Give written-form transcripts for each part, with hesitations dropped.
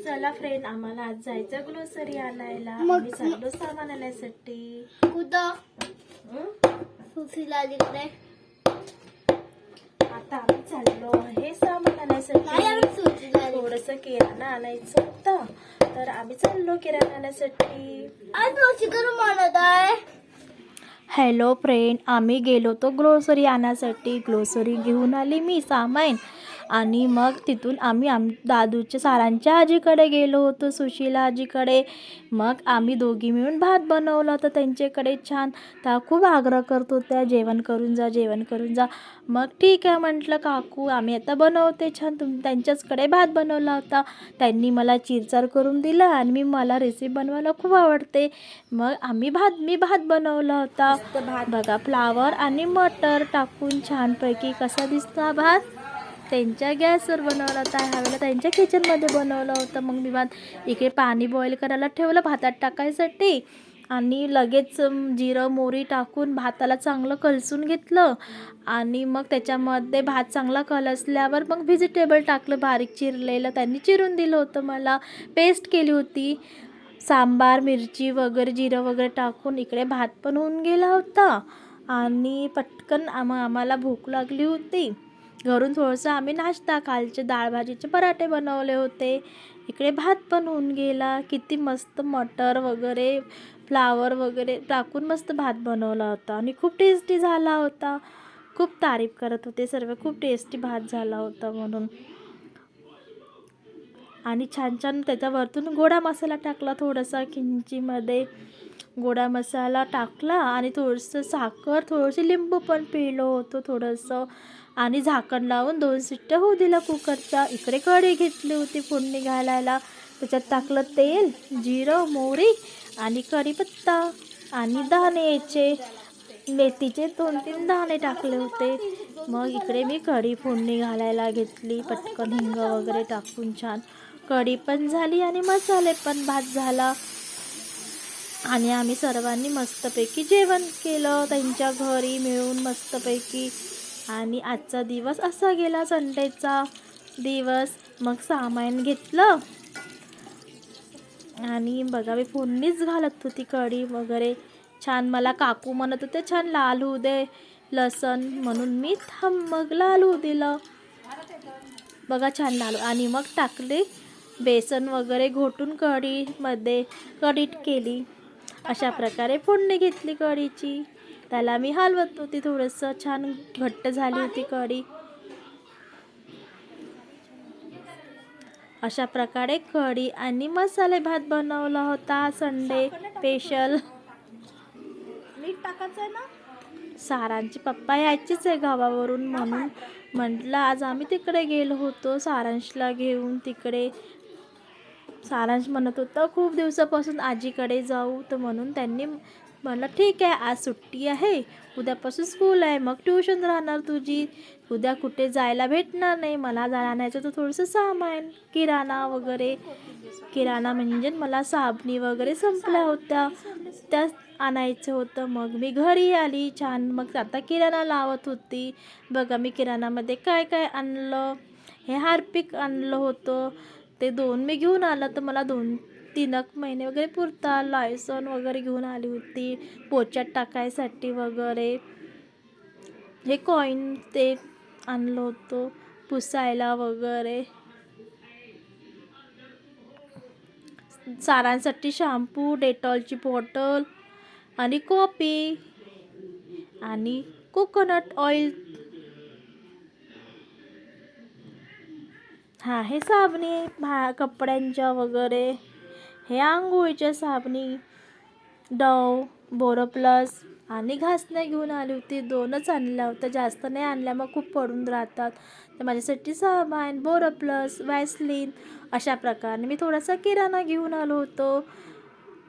चला फ्रेंड, आम्हाला आज जायचं ग्लोसरी आणायला. आम्ही चाललो सामान आणायसाठी. तिकडे आता आम्ही चाललो हे सामान आणायसाठी. थोडस किराणा आणायचं होतं, तर आम्ही चाललो किराणा आणायसाठी. हॅलो फ्रेंड, आम्ही गेलो तो ग्रोसरी आणण्यासाठी. ग्रोसरी घेऊन आली मी सामान, आणि मग तिथून आम्ही दादूच्या सारांच्या आजीकडे गेलो होतो, सुशीला आजीकडे. मग आम्ही दोघी मिळून भात बनवला होता त्यांच्याकडे छान. त्या खूप आग्रह करत होत्या, जेवण करून जा, जेवण करून जा. मग ठीक आहे म्हटलं, काकू आम्ही आता बनवते छान. त्यांच्याचकडे भात बनवला होता. त्यांनी मला चिरचार करून दिला, आणि मला रेसिपी बनवायला खूप आवडते. मग मी भात बनवला होता. बघा, फ्लावर आणि मटर टाकून छानपैकी कसा दिसतो भात. त्यांच्या गॅसवर बनवला होता, ह्यावेळेला त्यांच्या किचनमध्ये बनवलं होतं. मग मी भात इकडे पाणी बॉईल करायला ठेवलं भातात टाकायसाठी, आणि लगेच जिरं मोहरी टाकून भाताला चांगलं कलसून घेतलं. आणि मग त्याच्यामध्ये भात चांगला कलसल्यावर मग व्हेजिटेबल टाकलं, बारीक चिरलेलं त्यांनी चिरून दिलं होतं. मला पेस्ट केली होती, सांबार मिरची वगैरे जिरं वगैरे टाकून. इकडे भात पण होऊन गेला होता, आणि पटकन आम्हाला भूक लागली होती. घरून थोडंसं आम्ही नाश्ता, कालचे डाळ भाजीचे पराठे बनवले होते. इकडे भात पण होऊन गेला. किती मस्त मटर वगैरे फ्लावर वगैरे टाकून मस्त भात बनवला होता, आणि खूप टेस्टी झाला होता. खूप तारीफ करत होते सर्व, खूप टेस्टी भात झाला होता म्हणून. आणि छान छान त्याच्यावरतून गोडा मसाला टाकला, थोडासा किंचीमध्ये गोडा मसाला टाकला, आणि थोडंसं साखर, थोडंसं लिंबू पण पिळलं होतं थोडंसं, आणि झाकण लावून 2 शिट्ट्या होऊ दिला कुकरच्या. इकडे कढई घेतली होती फोडणी घालायला. त्याच्यात टाकलं तेल, जिरं मोहरी आणि कढीपत्ता, आणि दाणे याचे मेथीचे 2-3 दाणे टाकले होते. मग इकडे मी कढी फोडणी घालायला घेतली, पटकन हिंग वगैरे टाकून छान. कढी पण झाली आणि मसाले पण भात झाला, आणि आम्ही सर्वांनी मस्तपैकी जेवण केलं त्यांच्या घरी मिळून मस्तपैकी. आणि आजचा दिवस असा गेला, संडेचा दिवस. मग सामान घेतलं, आणि बघा मी फोडणीच घालत होती कढी वगैरे छान. मला काकू म्हणत होते छान लाल होऊ दे लसण, म्हणून मी मग लाल होऊ दिलं. बघा छान लाल. आणि मग टाकले बेसन वगैरे घोटून कढीत केली. अशा प्रकारे फोडणी घेतली कढीची. त्याला मी हलवत होती, थोडंसं छान घट्ट झाली होती कढी. अशा प्रकारे कढी आणि मसाले भात बनवला होता संडे स्पेशल. मीठ टाकायचं आहे ना. सारांचे पप्पा यायचेच आहे गावावरून, म्हणून म्हटलं आज आम्ही तिकडे गेलो होतो सारांशला घेऊन. तिकडे सारांश म्हणत होता खूप दिवसापासून आजीकडे जाऊ, तर म्हणून त्यांनी म्हणलं ठीक आहे, आज सुट्टी आहे, उद्यापासून स्कूल आहे, मग ट्युशन राहणार तुझी, उद्या कुठे जायला भेटणार नाही. मला आणायचं तर थोडंसं सामान, किराणा वगैरे. किराणा म्हणजे मला साबणी वगैरे संपल्या होत्या, त्या आणायचं होतं. मग मी घरी आली छान. मग आता किराणा लावत होती. बघा मी किराणामध्ये काय काय आणलं. हे हार्पिक आणलं होतं, ते 2 मी घेऊन आलं, तर मला 2-3 महिने वगैरे पुरता. लायसॉन वगैरे घेऊन आली होती पोछ्यात टाकायसाठी वगैरे. हे कॉईन ते आणलं होतं पुसायला वगैरे. सारांसाठी शॅम्पू, डेटॉलची बॉटल, आणि कॉफी, आणि कोकोनट ऑइल. हे साबणी कपड्यांच्या वगैरे. हे आंघोळीच्या साबणी, डव, बोरोप्लस, आणि घासण्या घेऊन आली होती. 2च आणल्या होत्या, जास्त नाही आणल्या, मग खूप पडून राहतात. तर माझ्यासाठी सामान, बोरोप्लस, वॅसलीन. अशा प्रकारे मी थोडासा किराणा घेऊन आलो होतो.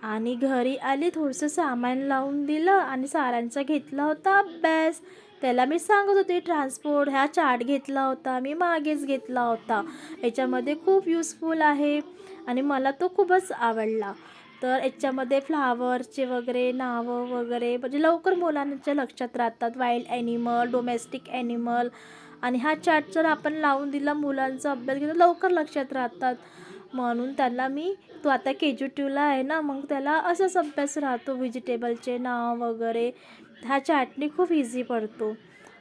आणि घरी आली, थोडंसं सामान लावून दिलं, आणि सारांचा घेतला होता अभ्यास. त्याला मी सांगत होते ट्रान्सपोर्ट ह्या चार्ट घेतला होता मी, मागेच घेतला होता. याच्यामध्ये खूप युजफुल आहे, आणि मला तो खूपच आवडला. तर याच्यामध्ये फ्लावरचे वगैरे नावं वगैरे म्हणजे लवकर मुलांच्या लक्षात राहतात. Wild animal, domestic animal. आणि हा चार्ट जर आपण लावून दिला, मुलांचा अभ्यास घेऊन लवकर लक्षात राहतात. म्हणून त्याला मी तो आता KG2ला आहे ना, मग त्याला असंच अभ्यास राहतो व्हेजिटेबलचे नाव वगैरे. हा चॅटनी खूप इझी पडतो.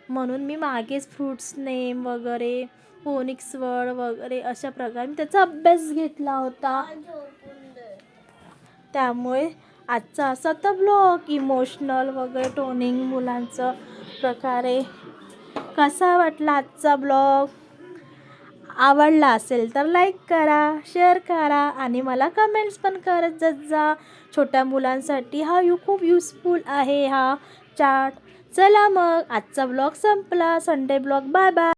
म्हणून मी मागेच फ्रुट्स नेम वगैरे फोनिक्स वर्ड वगैरे अशा प्रकारे मी त्याचा अभ्यास घेतला होता. त्यामुळे आजचा असा तर ब्लॉग इमोशनल वगैरे टोनिंग मुलांचं प्रकारे. कसा वाटला आजचा ब्लॉग? आवडला असेल तर लाईक करा, शेअर करा आणि मला कमेंट्स पण करत जात जा. छोट्या मुलांसाठी हा खूप युजफुल आहे हा चार्ट. चला मग आजचा ब्लॉग संपला. Sunday blog. Bye bye.